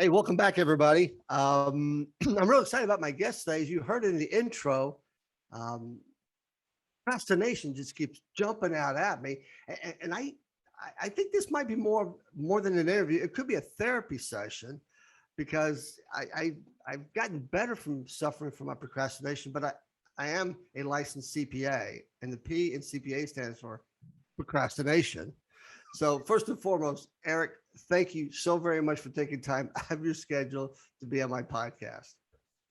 Hey, welcome back, everybody. I'm real excited about my guest today. As you heard in the intro, um, procrastination just keeps jumping out at me, and I think this might be more than an interview. It could be a therapy session because I've gotten better from suffering from my procrastination, but I am a licensed CPA, and the P in CPA stands for procrastination. So first and foremost, Eric, thank you so very much for taking time out of your schedule to be on my podcast.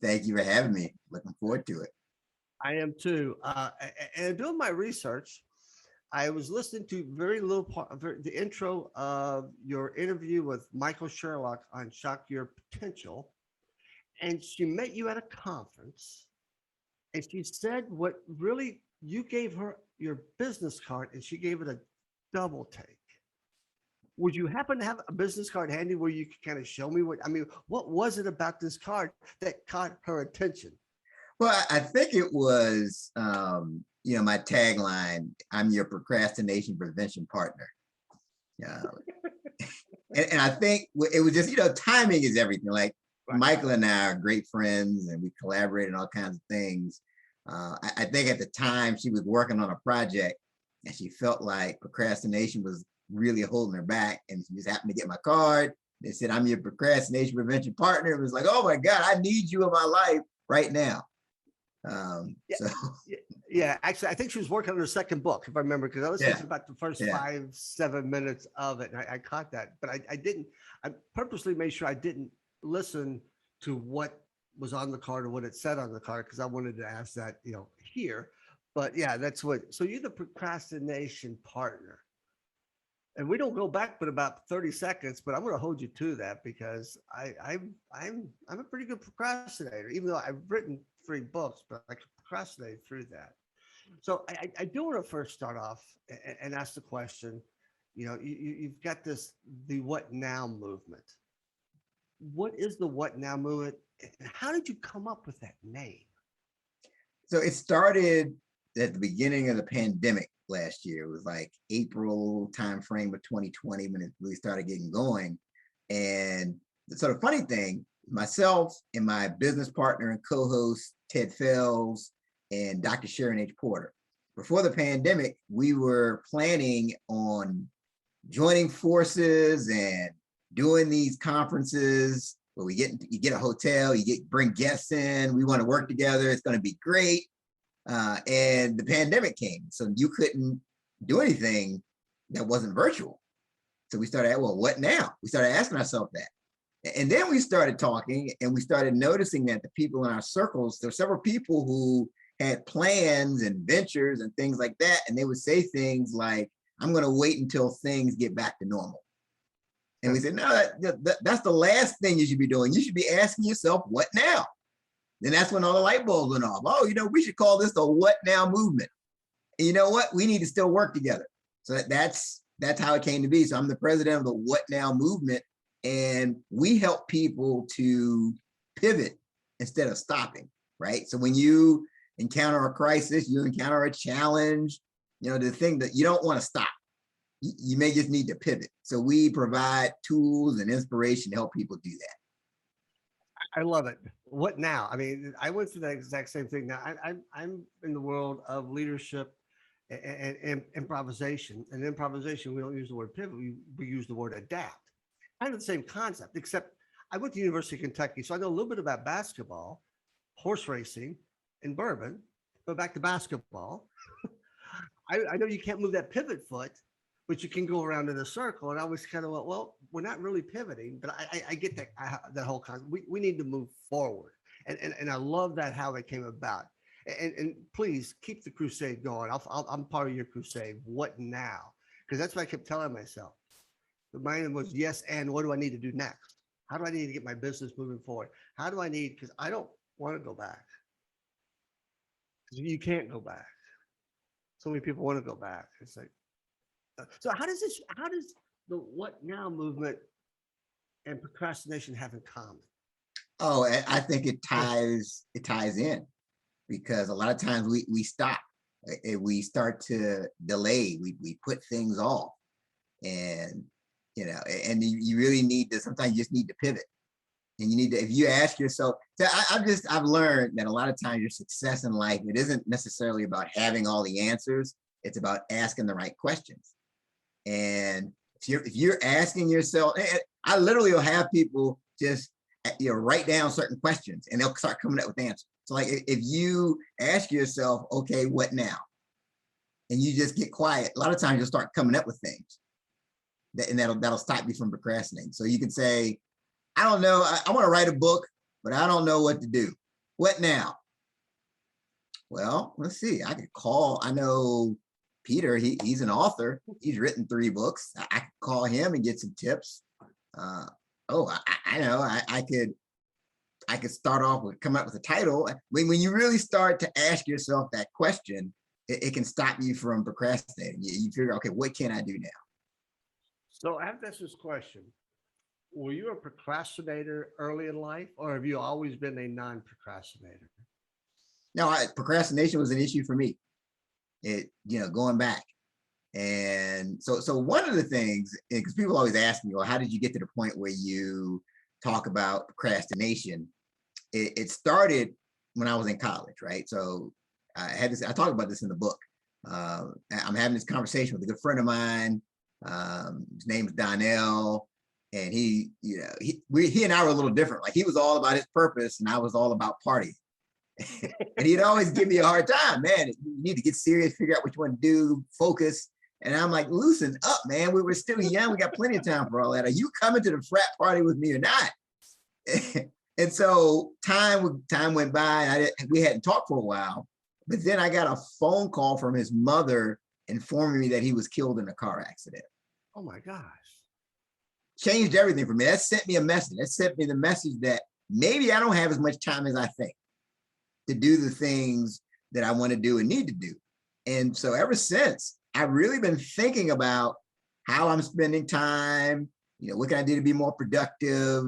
Thank you for having me. Looking forward to it. I am too. And doing my research, I was listening to very little part of the intro of your interview with Michael Sherlock on Shock Your Potential. And she met you at a conference. And she said what really you gave her your business card and she gave it a double take. Would you happen to have a business card handy where you could kind of show me what was it about this card that caught her attention? Well, I think it was, my tagline, I'm your procrastination prevention partner. Yeah. and I think it was just, timing is everything. Like Right. Michael and I are great friends and we collaborate on all kinds of things. I think at the time she was working on a project and she felt like procrastination was really holding her back. And she just happened to get my card. They said, I'm your procrastination prevention partner. It was like, oh my God, I need you in my life right now. Yeah, So yeah. Actually, I think she was working on her second book, if I remember, because I listened yeah, to about the first yeah. 5, 7 minutes of it, and I caught that. But I didn't. I purposely made sure I didn't listen to what was on the card or what it said on the card because I wanted to ask that, here. But yeah, that's what. So you're the procrastination partner. And we don't go back but about 30 seconds, but I'm going to hold you to that because I'm a pretty good procrastinator, even though I've written 3 books, but I can procrastinate through that. So I do want to first start off and ask the question, you've got the what now movement. What is the what now movement? And how did you come up with that name? So it started at the beginning of the pandemic last year. It was like April timeframe of 2020 when it really started getting going. And the sort of funny thing, myself and my business partner and co-host Ted Fells and Dr. Sharon H. Porter. Before the pandemic, we were planning on joining forces and doing these conferences where you get a hotel, bring guests in, we want to work together, it's going to be great. And the pandemic came, so you couldn't do anything that wasn't virtual. So we started, well, what now? We started asking ourselves that. And then we started talking and we started noticing that the people in our circles, there were several people who had plans and ventures and things like that. And they would say things like, I'm going to wait until things get back to normal. And we said, no, that's the last thing you should be doing. You should be asking yourself, what now? Then that's when all the light bulbs went off. Oh, we should call this the what now movement. And you know what? We need to still work together. So that's how it came to be. So I'm the president of the What Now movement. And we help people to pivot instead of stopping, right? So when you encounter a crisis, you encounter a challenge, the thing that you don't want to stop. You may just need to pivot. So we provide tools and inspiration to help people do that. I love it. What now? I mean, I went through that exact same thing. Now, I'm in the world of leadership and improvisation. And improvisation, we don't use the word pivot. We use the word adapt. Kind of the same concept, except I went to University of Kentucky, so I know a little bit about basketball, horse racing, and bourbon. But back to basketball, I know you can't move that pivot foot, but you can go around in a circle. And I was kind of like, well, we're not really pivoting, but I get that whole concept. We need to move forward. And I love that how it came about. And please keep the crusade going. I'm part of your crusade. What now? Because that's what I kept telling myself. The mind was yes, and what do I need to do next? How do I need to get my business moving forward? How do I need, because I don't want to go back. Because you can't go back. So many people want to go back. It's like, so how does the what now movement and procrastination have in common? Oh, I think it ties in because a lot of times we stop, we start to delay, we put things off, and and you really need to, sometimes you just need to pivot. And you need to, if you ask yourself, I've learned that a lot of times your success in life, it isn't necessarily about having all the answers. It's about asking the right questions. And if you're asking yourself, I literally will have people just write down certain questions and they'll start coming up with answers. So like if you ask yourself, okay, what now? And you just get quiet, a lot of times you'll start coming up with things and that'll stop you from procrastinating. So you can say, I don't know, I want to write a book, but I don't know what to do. What now? Well, let's see, I could call, I know Peter, he's an author. He's written 3 books. I could call him and get some tips. I know I could start off with come up with a title. When you really start to ask yourself that question, it can stop you from procrastinating. You figure, okay, what can I do now? So I have to ask this question. Were you a procrastinator early in life, or have you always been a non-procrastinator? No, procrastination was an issue for me. Going back. And so one of the things, because people always ask me, well, how did you get to the point where you talk about procrastination? It started when I was in college, right? So I talk about this in the book. I'm having this conversation with a good friend of mine. His name is Donnell. And he and I were a little different. Like he was all about his purpose and I was all about partying. And he'd always give me a hard time, man. You need to get serious, figure out what you want to do, focus. And I'm like, loosen up, man. We were still young. We got plenty of time for all that. Are you coming to the frat party with me or not? And so time went by. We hadn't talked for a while. But then I got a phone call from his mother informing me that he was killed in a car accident. Oh my gosh. Changed everything for me. That sent me a message. That sent me the message that maybe I don't have as much time as I think to do the things that I want to do and need to do. And so ever since, I've really been thinking about how I'm spending time, what can I do to be more productive?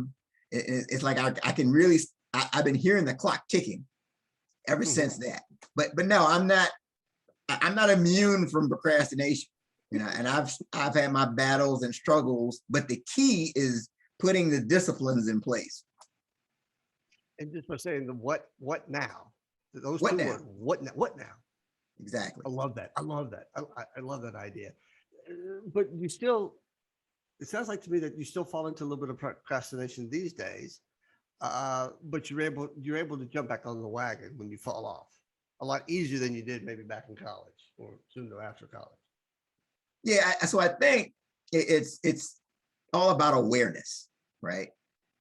It's like I can really, I've been hearing the clock ticking ever since that. But no, I'm not immune from procrastination. And I've had my battles and struggles, but the key is putting the disciplines in place. And just by saying the what now, those What 2 now? words, what now? Exactly. I love that. I love that idea. But you still, it sounds like to me that you still fall into a little bit of procrastination these days. But you're able to jump back on the wagon when you fall off a lot easier than you did maybe back in college or soon after college. Yeah. So I think it's all about awareness, right?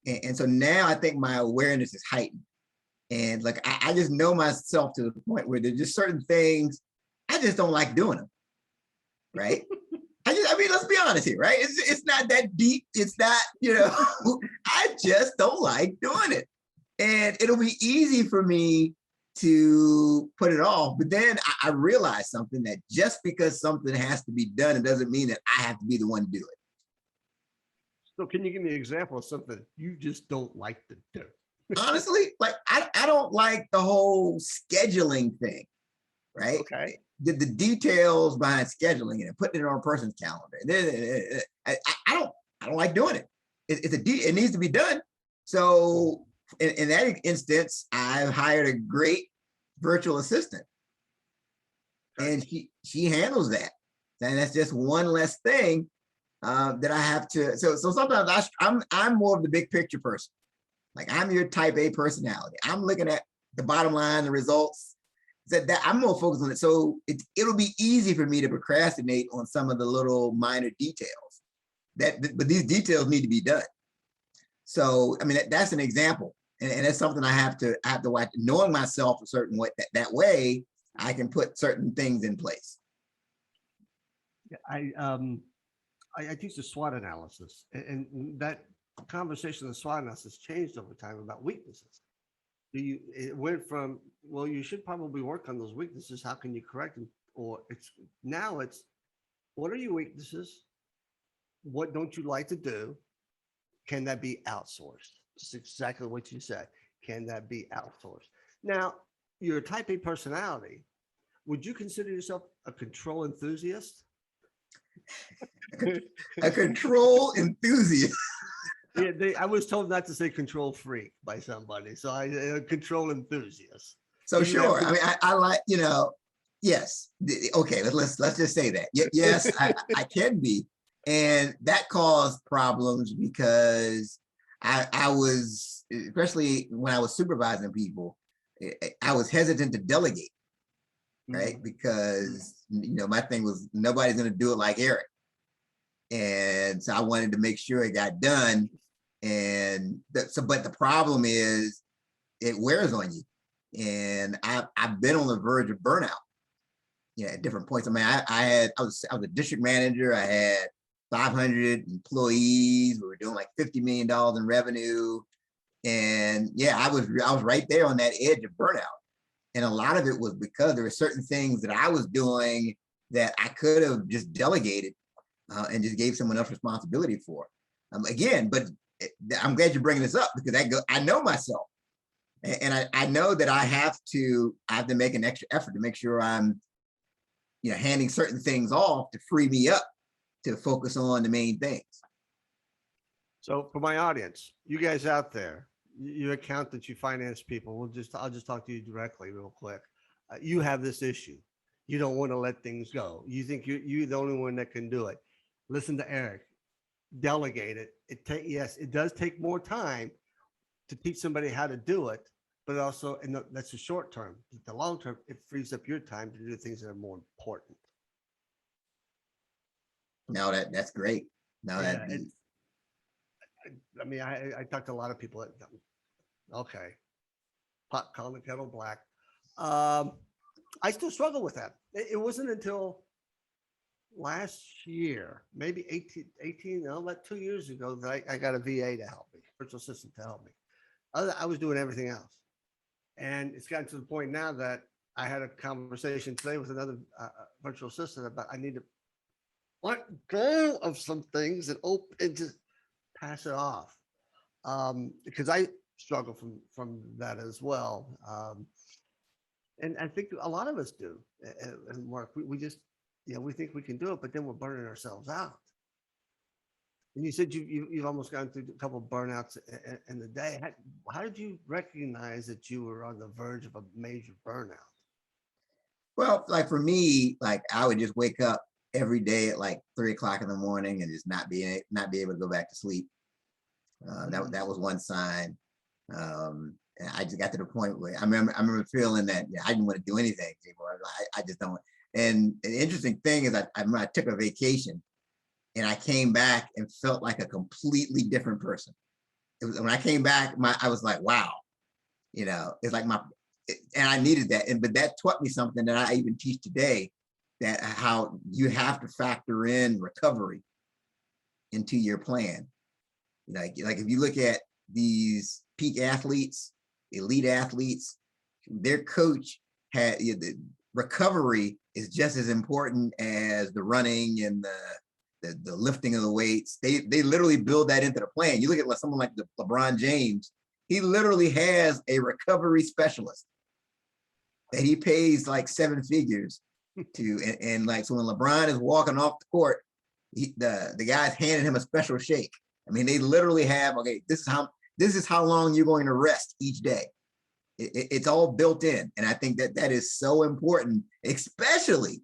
And so now I think my awareness is heightened. And like, I just know myself to the point where there's just certain things, I just don't like doing them, right? I mean, let's be honest here, right? It's not that deep. It's not, I just don't like doing it. And it'll be easy for me to put it off. But then I realized something, that just because something has to be done, it doesn't mean that I have to be the one to do it. So can you give me an example of something you just don't like to do? Honestly, like I don't like the whole scheduling thing, right? Okay. The details behind scheduling and putting it on a person's calendar. I don't like doing it. It needs to be done. So in that instance, I've hired a great virtual assistant, and she handles that. And that's just one less thing that I have to. So sometimes I'm more of the big picture person. Like I'm your type A personality. I'm looking at the bottom line, the results. That I'm more focused on it. So it'll be easy for me to procrastinate on some of the little minor details. But these details need to be done. So I mean that's an example, and that's something I have to watch. Knowing myself a certain way, that way I can put certain things in place. I teach the SWOT analysis, and that conversation of SWOT analysis changed over time about weaknesses. It went from, well, you should probably work on those weaknesses. How can you correct them? Or it's what are your weaknesses? What don't you like to do? Can that be outsourced? Just exactly what you said. Can that be outsourced? Now, you're a type A personality. Would you consider yourself a control enthusiast? A control enthusiast. Yeah, I was told not to say control freak by somebody, so I control enthusiast. So You have sure. I to, mean, I like, yes. Okay, let's just say that. Yes, I can be. And that caused problems because I was, especially when I was supervising people, I was hesitant to delegate, right? Mhm. Because my thing was nobody's gonna do it like Eric. And so I wanted to make sure it got done. And but the problem is it wears on you. And I've been on the verge of burnout, at different points. I mean, I was a district manager. I had 500 employees. We were doing like $50 million in revenue. And yeah, I was right there on that edge of burnout. And a lot of it was because there were certain things that I was doing that I could have just delegated and just gave someone else responsibility for. Again, but I'm glad you're bringing this up because I know myself. And I know that I have to make an extra effort to make sure I'm handing certain things off to free me up to focus on the main things. So for my audience, you guys out there, you accountants, you finance people, I'll just talk to you directly real quick. You have this issue. You don't want to let things go. You think you're the only one that can do it. Listen to Eric. Delegate it. Yes, it does take more time to teach somebody how to do it, but also, and that's the short term. The long term, it frees up your time to do things that are more important. Now that's great. Now Yeah, that I mean, I talked to a lot of people. Okay, pot calling the kettle black. Um, I still struggle with that. It wasn't until last year, maybe 18, no, about 2 years ago, that I got a VA to help me, virtual assistant to help me. I was doing everything else. And it's gotten to the point now that I had a conversation today with another virtual assistant about I need to let go of some things and just pass it off. Because I struggle from that as well. And I think a lot of us do. And Mark, we just, we think we can do it, but then we're burning ourselves out. And you said you've almost gone through a couple of burnouts in the day. How did you recognize that you were on the verge of a major burnout? well, like for me, like I would just wake up every day at like 3 o'clock in the morning and just not be able to go back to sleep. That was one sign. And I just got to the point where I remember feeling that I didn't want to do anything anymore. I just don't. And the interesting thing is I took a vacation and I came back and felt like a completely different person. When I came back, I was like, wow, it's like and I needed that. But that taught me something that I even teach today, that how you have to factor in recovery into your plan. Like if you look at these peak athletes, elite athletes, their coach had the recovery is just as important as the running and the lifting of the weights. They literally build that into the plan. You look at someone like LeBron James, he literally has a recovery specialist that he pays like 7 figures to, and like so when LeBron is walking off the court, the guy's handing him a special shake. I mean, they literally have, okay, this is how long you're going to rest each day. It's all built in. And I think that is so important, especially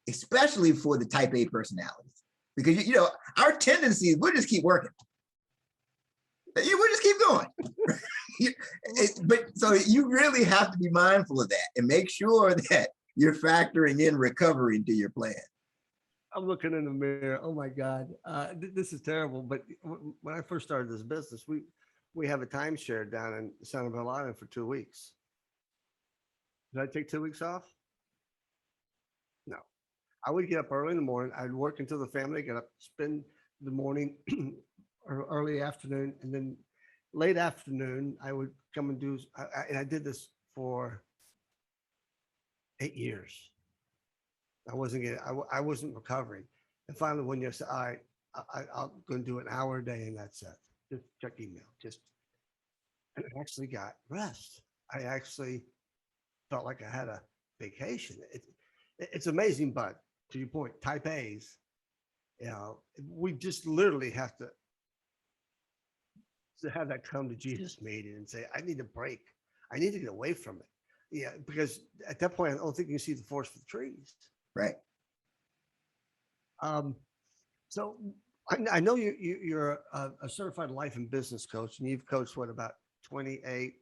for the type A personalities, because, our tendency is we'll just keep working. We'll just keep going. But so you really have to be mindful of that and make sure that you're factoring in recovery into your plan. I'm looking in the mirror. Oh my God, this is terrible. But when I first started this business, we have a timeshare down in Sanibel Island for 2 weeks. Did I take 2 weeks off? No. I would get up early in the morning. I'd work until the family get up, spend the morning or early afternoon, and then late afternoon I would come and do. And I did this for 8 years. I wasn't recovering. And finally, one year I said, all right, I'm going to do an hour a day, and that's it. Just check email. And I actually got rest. I actually felt like I had a vacation. It's amazing, but to your point, type A's, we just literally have to to have that come to Jesus meeting and say, I need a break. I need to get away from it. Yeah, because at that point, I don't think you can see the forest for the trees. Right. Um, so I know you're a certified life and business coach, and you've coached what about 28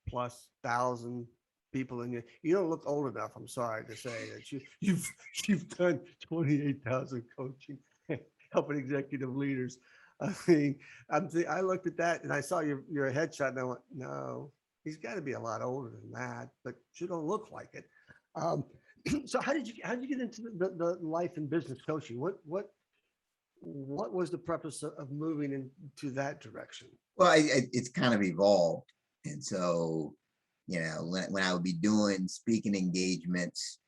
plus thousand people in you. You don't look old enough. I'm sorry to say that you've done 28,000 coaching, helping executive leaders. I mean, I looked at that and I saw your headshot and I went, no, he's got to be a lot older than that, but you don't look like it. Um, so how did you get into the life and business coaching? What was the purpose of moving into that direction? Well, it's kind of evolved. And so, when I would be doing speaking engagements,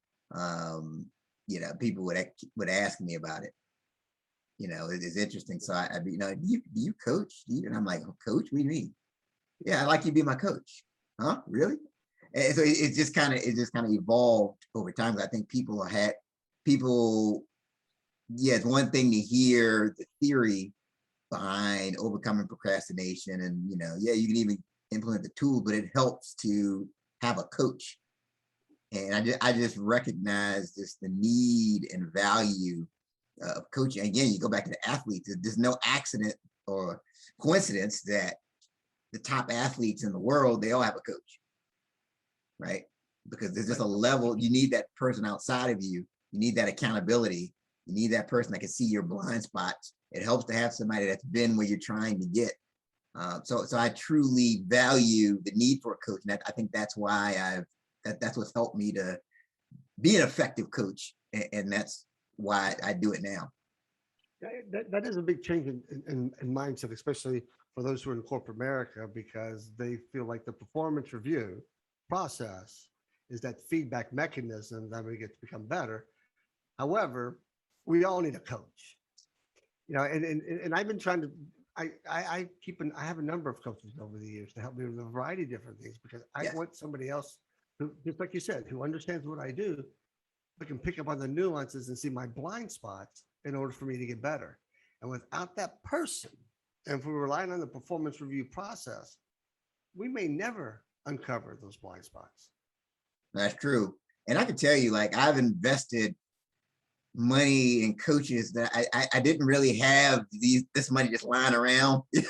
people would ask me about it. It's interesting. So I'd be, do you coach? And I'm like, oh, coach? What do you mean? Yeah, I'd like you to be my coach. Huh? Really? And so it just kind of evolved over time. I think people, yeah, it's one thing to hear the theory behind overcoming procrastination, and yeah, you can even implement the tool, but it helps to have a coach. And I just recognize this the need and value of coaching. Again, you go back to the athletes. There's no accident or coincidence that the top athletes in the world, they all have a coach, right? Because there's just a level, you need that person outside of you. You need that accountability. You need that person that can see your blind spots. It helps to have somebody that's been where you're trying to get. So I truly value the need for a coach. And I think that's why that's what's helped me to be an effective coach. And that's why I do it now. That is a big change in mindset, especially for those who are in corporate America, because they feel like the performance review process is that feedback mechanism that we get to become better. However, we all need a coach, and I've been trying to, I have a number of coaches over the years to help me with a variety of different things, because I want somebody else who, just like you said, who understands what I do, but can pick up on the nuances and see my blind spots in order for me to get better. And without that person, and if we're relying on the performance review process, we may never uncover those blind spots. That's true. And I can tell you, like, I've invested money in coaches that I didn't really have this money just lying around. I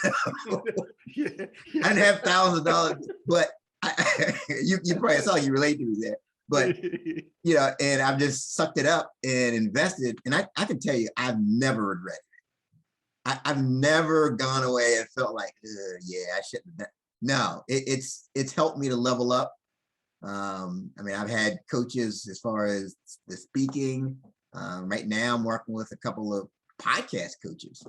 didn't have thousands of dollars, but you probably saw you relate to me there. But and I've just sucked it up and invested. And I can tell you, I've never regretted it. I've never gone away and felt like, yeah, I shouldn't have done. No, it's helped me to level up. I mean, I've had coaches as far as the speaking. Right now, I'm working with a couple of podcast coaches.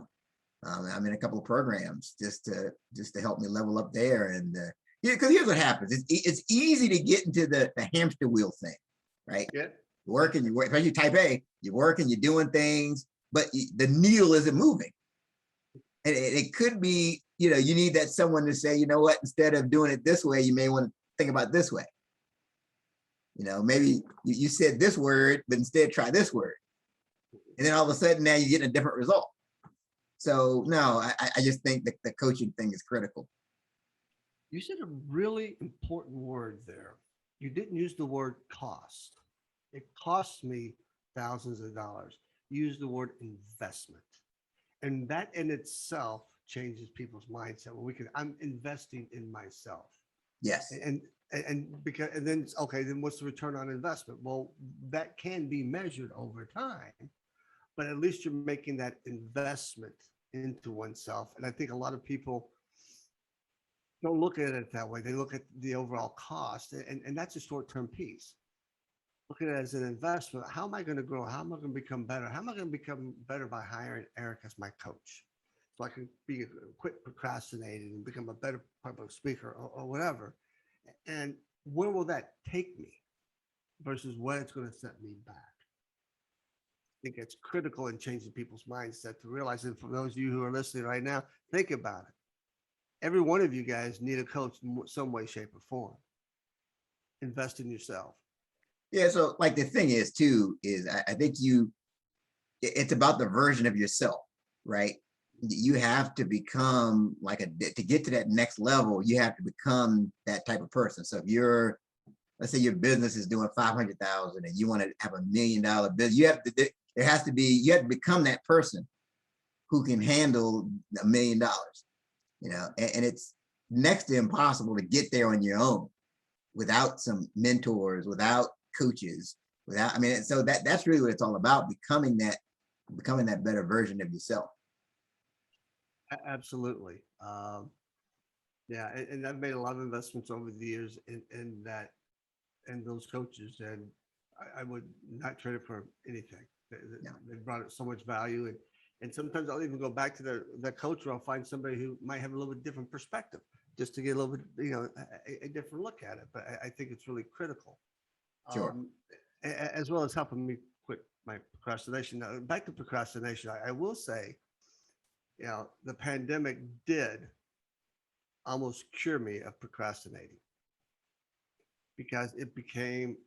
I'm in a couple of programs just to help me level up there. And because here's what happens: it's easy to get into the hamster wheel thing, right? Yeah. You work, especially type A. You work and you're doing things, but the needle isn't moving. And it could be, you need that someone to say, you know what, instead of doing it this way, you may want to think about this way. Maybe you said this word, but instead try this word. And then all of a sudden now you're getting a different result. So no, I just think that the coaching thing is critical. You said a really important word there. You didn't use the word cost. It costs me thousands of dollars. You used the word investment. And that in itself changes people's mindset. I'm investing in myself. Yes. And then okay, then what's the return on investment? Well, that can be measured over time, but at least you're making that investment into oneself. And I think a lot of people don't look at it that way. They look at the overall cost, and that's a short-term piece. Look at it as an investment. How am I going to grow? How am I going to become better? How am I going to become better by hiring Eric as my coach, so I can quit procrastinating and become a better public speaker or whatever? And where will that take me versus what it's going to set me back? I think it's critical in changing people's mindset to realize that. For those of you who are listening right now, think about it. Every one of you guys need a coach in some way, shape, or form. Invest in yourself. Yeah. So like the thing is too, is I think it's about the version of yourself, right? you have to become like to get to that next level, you have to become that type of person. So if you're, let's say your business is doing 500,000 and you want to have $1 million business, you have to, there has to be, you have to become that person who can handle $1 million, you know, and it's next to impossible to get there on your own without some mentors, without coaches, without, I mean, so that's really what it's all about, becoming that better version of yourself. Absolutely. Yeah, and I've made a lot of investments over the years in that and those coaches, and I would not trade it for anything. Yeah. They brought it so much value, and sometimes I'll even go back to the coach, or I'll find somebody who might have a little bit different perspective, just to get a little bit, a different look at it. But I think it's really critical, Sure. as well as helping me quit my procrastination. Now, back to procrastination, I will say, the pandemic did almost cure me of procrastinating, because it became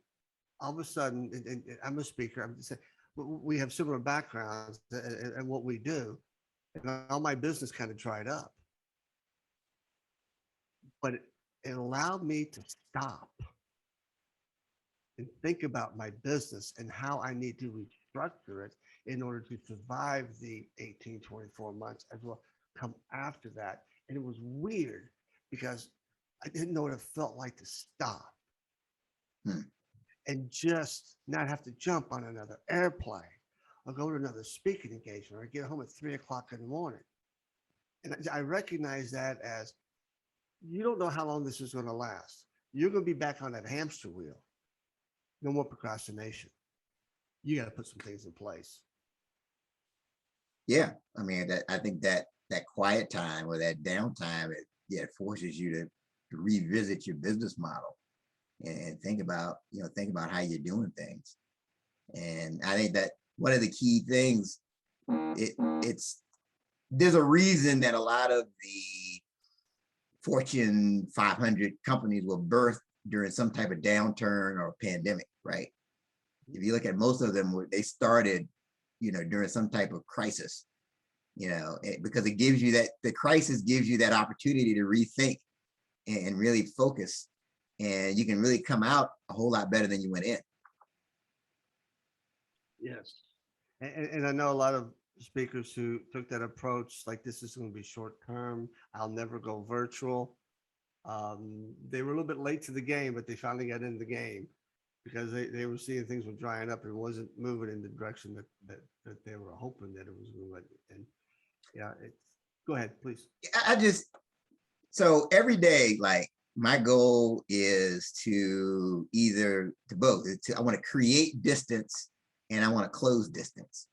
all of a sudden, and I'm a speaker, I'm just saying, we have similar backgrounds and what we do, and all my business kind of dried up. But it allowed me to stop and think about my business and how I need to restructure it in order to survive the 18, 24 months as well come after that. And it was weird because I didn't know what it felt like to stop and just not have to jump on another airplane or go to another speaking engagement or get home at 3 o'clock in the morning. And I recognize that as, you don't know how long this is going to last. You're going to be back on that hamster wheel. No more procrastination. You got to put some things in place. Yeah, I mean, I think that quiet time or that downtime, it forces you to revisit your business model and think about how you're doing things. And I think that one of the key things, it's there's a reason that a lot of the Fortune 500 companies were birthed during some type of downturn or pandemic, right? If you look at most of them, they started, during some type of crisis, because it gives you the crisis gives you that opportunity to rethink and really focus, and you can really come out a whole lot better than you went in. Yes. And I know a lot of speakers who took that approach, like, this is going to be short term. I'll never go virtual. They were a little bit late to the game, but they finally got in the game because they were seeing things were drying up. It wasn't moving in the direction that they were hoping that it was moving. And yeah, go ahead, please. So every day, like, my goal is to both. I want to create distance and I want to close distance.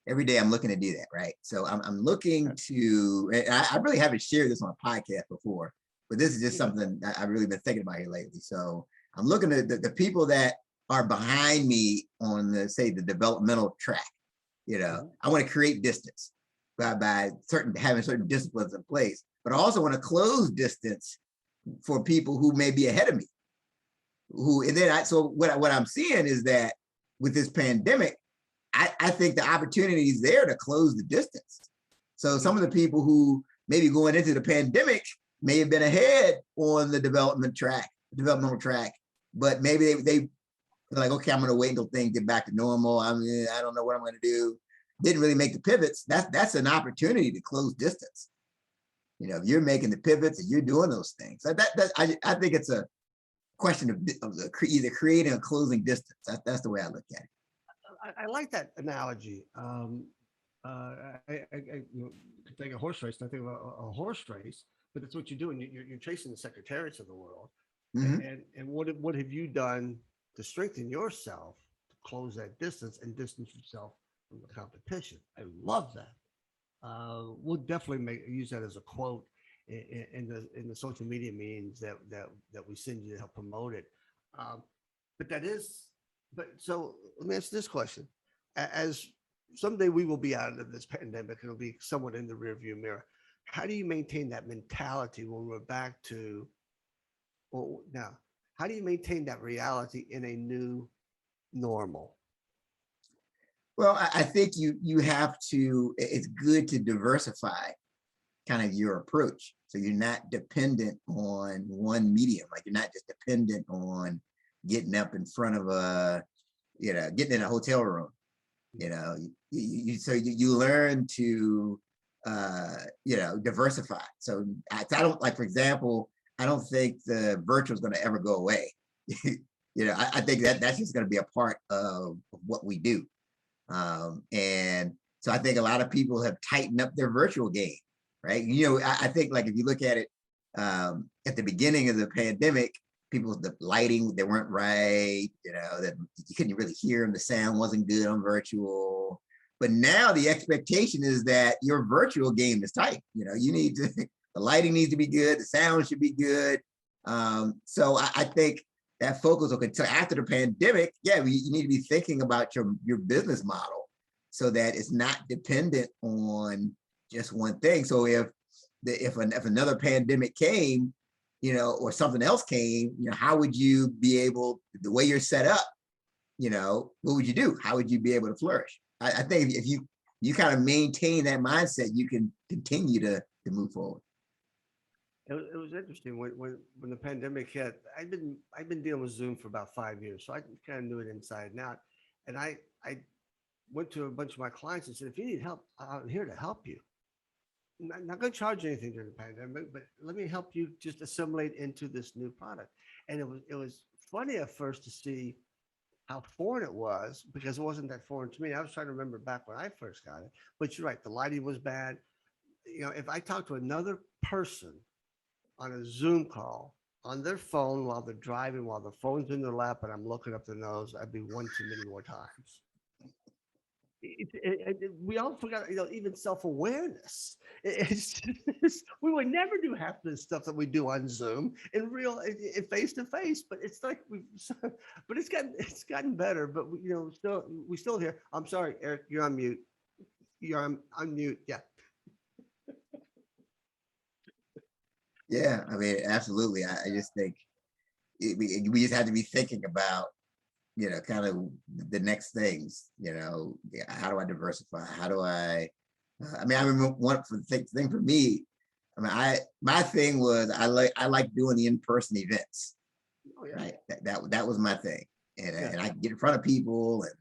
Every day I'm looking to do that, right? So I'm looking to, and I really haven't shared this on a podcast before, but this is just something I've really been thinking about here lately. So I'm looking at the people that are behind me on the developmental track. I want to create distance by having certain disciplines in place, but I also want to close distance for people who may be ahead of me. So what I'm seeing is that with this pandemic, I think the opportunity is there to close the distance. So some of the people who maybe going into the pandemic may have been ahead on the developmental track, but maybe they're like, okay, I'm going to wait until things get back to normal. I don't know what I'm going to do. Didn't really make the pivots. That's an opportunity to close distance. If you're making the pivots and you're doing those things, I think it's a question of either creating or closing distance. That's the way I look at it. I like that analogy. I could take a horse race. I think of a horse race, but that's what you're doing. You're chasing the secretariats of the world. And what have you done to strengthen yourself to close that distance and distance yourself from the competition? I love that. We'll definitely use that as a quote in the social media meetings that we send you to help promote it. But so let me ask this question: as someday we will be out of this pandemic, it'll be somewhat in the rearview mirror. How do you maintain that mentality when we're back to? Well, now, how do you maintain that reality in a new normal? Well, I think you have to, it's good to diversify kind of your approach. So you're not dependent on one medium. Like you're not just dependent on getting up in front of getting in a hotel room. So you learn to diversify. So I don't, like, for example, I don't think the virtual is going to ever go away. I think that's just going to be a part of what we do. And so I think a lot of people have tightened up their virtual game, right? I think, like, if you look at it at the beginning of the pandemic, the lighting, they weren't right, that you couldn't really hear them, the sound wasn't good on virtual. But now the expectation is that your virtual game is tight. You need to, the lighting needs to be good, the sound should be good. So I think that focus, okay, so after the pandemic, you need to be thinking about your business model so that it's not dependent on just one thing. So if another pandemic came, or something else came, how would you be able, the way you're set up, what would you do? How would you be able to flourish? I think if you kind of maintain that mindset, you can continue to move forward. It was interesting when the pandemic hit. I've been dealing with Zoom for about 5 years, so I kind of knew it inside and out. And I went to a bunch of my clients and said, if you need help, I'm here to help you. I'm not going to charge you anything during the pandemic, but let me help you just assimilate into this new product. And it was funny at first to see how foreign it was, because it wasn't that foreign to me. I was trying to remember back when I first got it, but you're right, the lighting was bad. If I talk to another person on a Zoom call on their phone while they're driving, while the phone's in their lap and I'm looking up their nose, I'd be one too many more times. We all forgot, even self-awareness. We would never do half the stuff that we do on Zoom in real, in face-to-face. But it's like but it's gotten better. But we still hear. I'm sorry, Eric, you're on mute. You're on mute. Yeah. Yeah, I mean, absolutely. I just think we just have to be thinking about kind of the next things, how do I diversify? How do I remember one thing for me, my thing was I like doing the in-person events. Oh, yeah. Right. That was my thing. And I get in front of people and,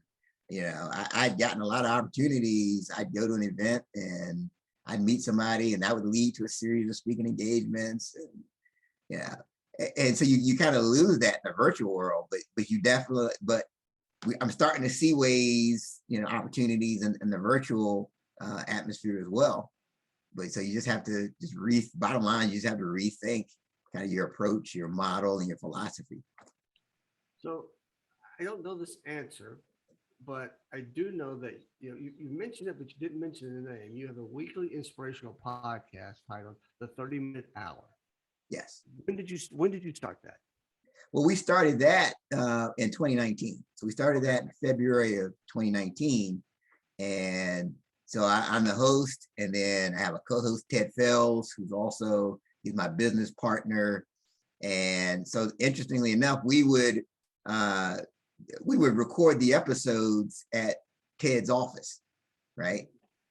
I'd gotten a lot of opportunities. I'd go to an event and I'd meet somebody and that would lead to a series of speaking engagements. And, and so you kind of lose that in the virtual world, but you definitely, I'm starting to see ways, opportunities in the virtual atmosphere as well. But so you just have to bottom line, you just have to rethink kind of your approach, your model, and your philosophy. So I don't know this answer, but I do know that you mentioned it, but you didn't mention the name. You have a weekly inspirational podcast titled The 30-Minute Hour. Yes. When did you start that? Well, we started that in 2019. So we started that in February of 2019. And so I'm the host, and then I have a co-host, Ted Fells, he's my business partner. And so interestingly enough, we would record the episodes at Ted's office, right?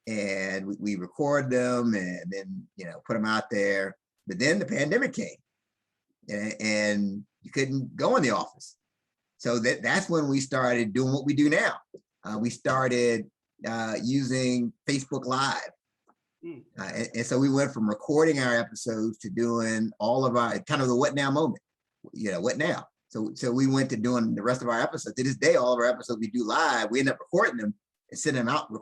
And we record them and then, put them out there. But then the pandemic came and you couldn't go in the office. So that's when we started doing what we do now. We started using Facebook Live. And so we went from recording our episodes to doing all of our kind of the what now moment, what now? So we went to doing the rest of our episodes. To this day, all of our episodes we do live. We end up recording them and sending out the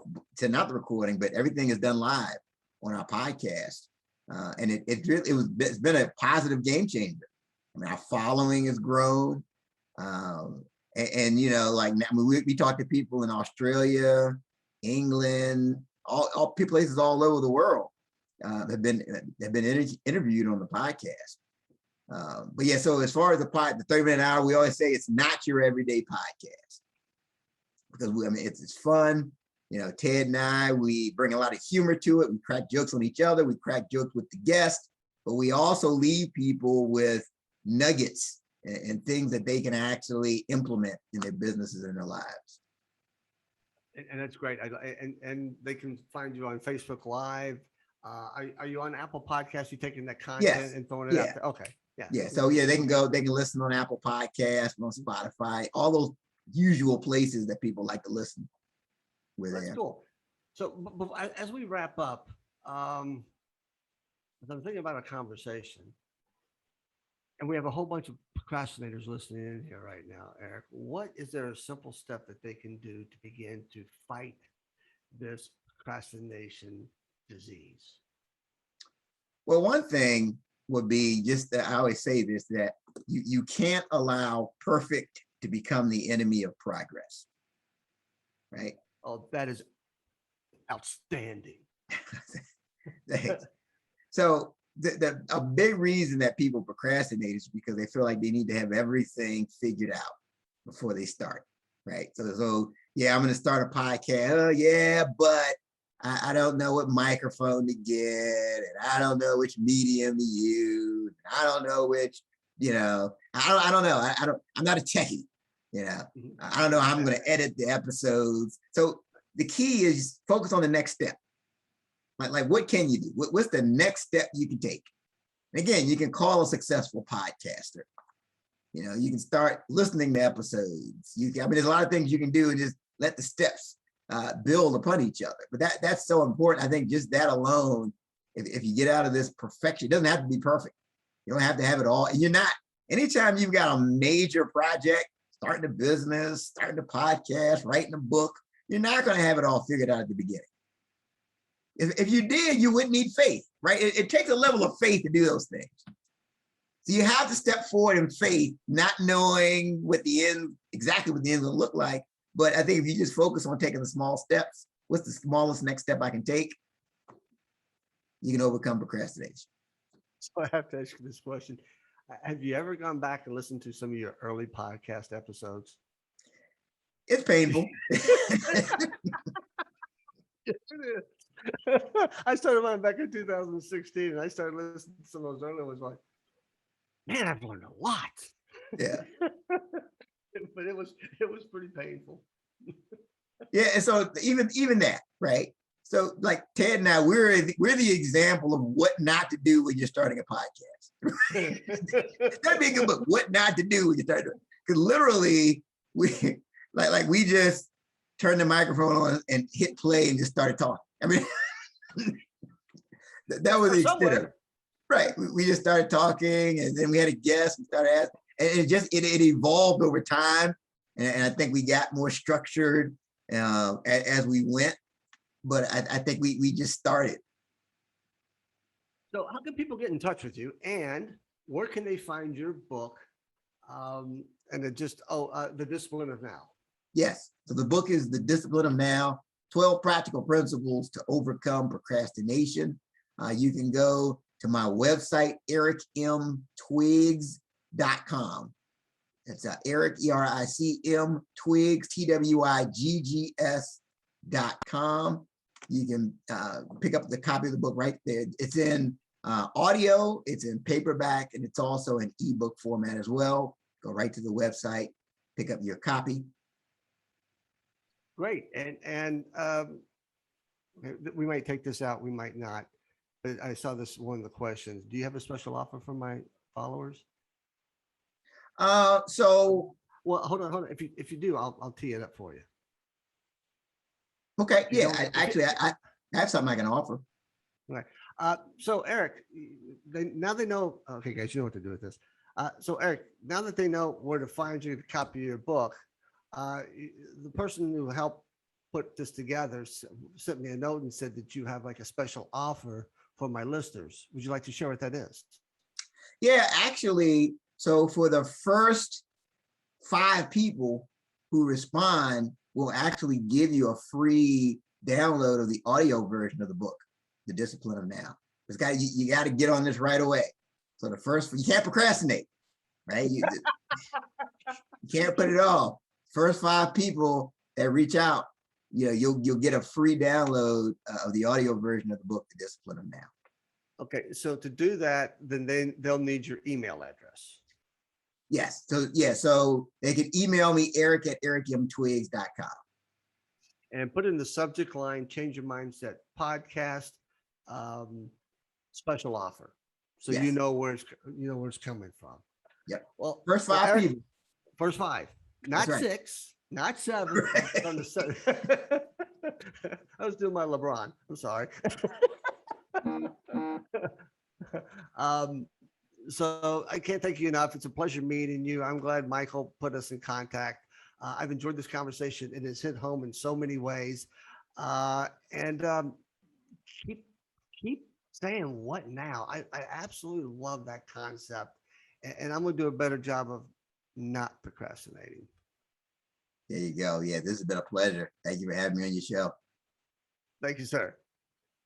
recording, but everything is done live on our podcast. And it's been a positive game changer. Our following has grown. We talk to people in Australia, England, all places all over the world have been interviewed on the podcast. But yeah, so as far as the 30-minute hour, we always say it's not your everyday podcast because it's fun. Ted and I, we bring a lot of humor to it. We crack jokes on each other. We crack jokes with the guests, but we also leave people with nuggets and things that they can actually implement in their businesses and their lives. And that's great. And they can find you on Facebook Live. Are you on Apple Podcasts? You taking that content Yes. and throwing it out Yeah. there? Okay. Yeah. Yeah. So yeah, they can listen on Apple Podcasts, on Spotify, all those usual places that people like to listen. That's cool. So as we wrap up, as I'm thinking about a conversation, and we have a whole bunch of procrastinators listening in here right now, Eric. What is there a simple step that they can do to begin to fight this procrastination disease? Well, one thing would be just that I always say this, that you can't allow perfect to become the enemy of progress, right? Oh, that is outstanding. So a big reason that people procrastinate is because they feel like they need to have everything figured out before they start, right? So yeah, I'm going to start a podcast. Oh yeah, but I don't know what microphone to get, and I don't know which medium to use. I don't know which, I don't know. I'm not a techie, I don't know how I'm going to edit the episodes. So the key is focus on the next step. Like what can you do? What's the next step you can take? And again, you can call a successful podcaster. You can start listening to episodes. There's a lot of things you can do and just let the steps build upon each other. But that's so important. I think just that alone, if you get out of this perfection, it doesn't have to be perfect. You don't have to have it all. And you're not. Anytime you've got a major project, starting a business, starting a podcast, writing a book, you're not going to have it all figured out at the beginning. If you did, you wouldn't need faith, right? It takes a level of faith to do those things. So you have to step forward in faith, not knowing exactly what the end will look like. But I think if you just focus on taking the small steps, what's the smallest next step I can take? You can overcome procrastination. So I have to ask you this question. Have you ever gone back and listened to some of your early podcast episodes? It's painful. Yes, it is. I started mine back in 2016, and I started listening to some of those earlier ones. Like, man, I've learned a lot. Yeah, but it was pretty painful. Yeah, and so even that, right? So like Ted and I, we're the example of what not to do when you're starting a podcast. That'd be a good book. What not to do when you start doing. Because literally, we we just turned the microphone on and hit play and just started talking. That was the extent of it. Right. We just started talking, and then we had a guest and started asking, and it evolved over time. And I think we got more structured as we went. But I think we just started. So how can people get in touch with you, and where can they find your book? And The Discipline of Now. Yes. So the book is The Discipline of Now, 12 Practical Principles to Overcome Procrastination. You can go to my website, ericmtwiggs.com. It's Eric, ERICM, Twiggs, TWIGGS.com. You can pick up the copy of the book right there. It's in audio, it's in paperback, and it's also in ebook format as well. Go right to the website, pick up your copy. Great. And we might take this out, we might not. But I saw this one of the questions. Do you have a special offer for my followers? So well, hold on. If you do, I'll tee it up for you. Okay. Yeah. I have something I can offer. Right. So Eric, now they know. Okay, guys, you know what to do with this. So Eric, now that they know where to find you to copy your book, the person who helped put this together sent me a note and said that you have like a special offer for my listeners. Would you like to share what that is? Yeah, actually. So for the first 5 people who respond, we'll actually give you a free download of the audio version of the book, The Discipline of Now. You got to get on this right away. So you can't procrastinate, right? You can't put it off. First 5 people that reach out, you'll get a free download of the audio version of the book, The Discipline of Now. Okay, so to do that, then they'll need your email address. Yes. So they can email me, Eric@ericmtwiggs.com. and put in the subject line, Change Your Mindset podcast, special offer. So Yes. you know where it's coming from. Yep. Well, First 5 Eric, people. first 5, not That's right. 6, not 7. Right. On the 7. I was doing my LeBron. I'm sorry. So I can't thank you enough. It's a pleasure meeting you. I'm glad Michael put us in contact. I've enjoyed this conversation. It has hit home in so many ways. And keep keep saying what now. I absolutely love that concept. And I'm going to do a better job of not procrastinating. There you go. Yeah, this has been a pleasure. Thank you for having me on your show. Thank you, sir.